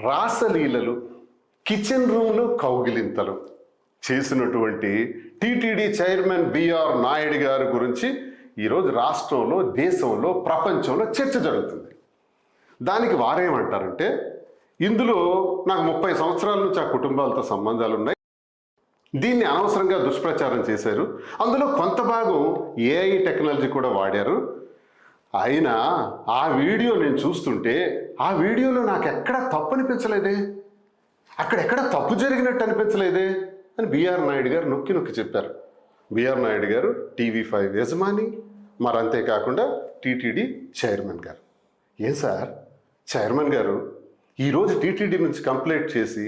రాసలీలలు, kitchen రూమ్లో కౌగిలింతలు చేసినటువంటి TTD chairman BR Naidu గారి గురించి ఈరోజు రాష్ట్రంలో, దేశంలో, ప్రపంచంలో చర్చ జరుగుతుంది. దానికి వారేమంటారంటే, ఇందులో నాకు 30 సంవత్సరాల నుంచి ఆ కుటుంబాలతో సంబంధాలు ఉన్నాయి, దీన్ని అనవసరంగా దుష్ప్రచారం చేశారు, అందులో కొంత భాగం ఏఐ టెక్నాలజీ కూడా వాడారు, అయినా ఆ వీడియో నేను చూస్తుంటే ఆ వీడియోలో నాకు ఎక్కడా తప్పు అనిపించలేదే, అక్కడెక్కడ తప్పు జరిగినట్టు అనిపించలేదే అని బిఆర్ నాయుడు గారు నొక్కి నొక్కి చెప్పారు. బిఆర్ నాయుడు గారు TV5 యజమాని, మరి అంతేకాకుండా టీటీడీ చైర్మన్ గారు. ఏం సార్, చైర్మన్ గారు ఈరోజు టీటీడీ నుంచి కంప్లైంట్ చేసి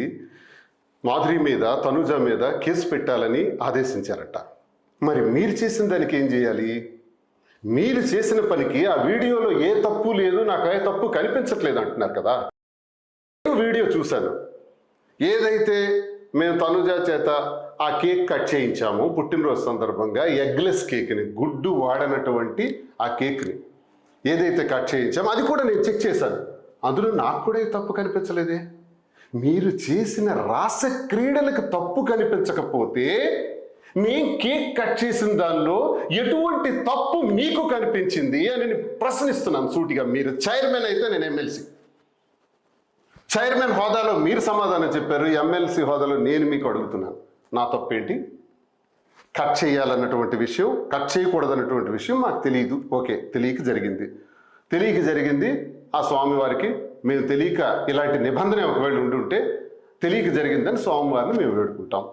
మాధురి మీద, తనుజ మీద కేసు పెట్టాలని ఆదేశించారట. మరి మీరు చేసిన దానికి ఏం చేయాలి? మీరు చేసిన పనికి ఆ వీడియోలో ఏ తప్పు లేదు, నాకు ఏ తప్పు కనిపించట్లేదు అంటున్నారు కదా. వీడియో చూశాను, ఏదైతే మేము తనుజ చేత ఆ కేక్ కట్ చేయించాము పుట్టినరోజు సందర్భంగా, ఎగ్లెస్ కేక్ని, గుడ్డు వాడనటువంటి ఆ కేక్ని ఏదైతే కట్ చేయించామో అది కూడా నేను చెక్ చేశాను, అందులో నాకు కూడా ఏ తప్పు కనిపించలేదే. మీరు చేసిన రాస క్రీడలకు తప్పు కనిపించకపోతే నేను కేక్ కట్ చేసిన దానిలో ఎటువంటి తప్పు మీకు కనిపించింది అని నేను ప్రశ్నిస్తున్నాను సూటిగా. మీరు చైర్మన్ అయితే నేను ఎమ్మెల్సీ. చైర్మన్ హోదాలో మీరు సమాధానం చెప్పారు, ఎమ్మెల్సీ హోదాలో నేను మీకు అడుగుతున్నాను, నా తప్పేంటి? కట్ చేయాలన్నటువంటి విషయం, కట్ చేయకూడదన్నటువంటి విషయం మాకు తెలియదు, ఓకే, తెలియక జరిగింది. ఆ స్వామివారికి మేము తెలియక, ఇలాంటి నిబంధన ఒకవేళ ఉండి ఉంటే తెలియక జరిగిందని స్వామివారిని మేము వేడుకుంటాం.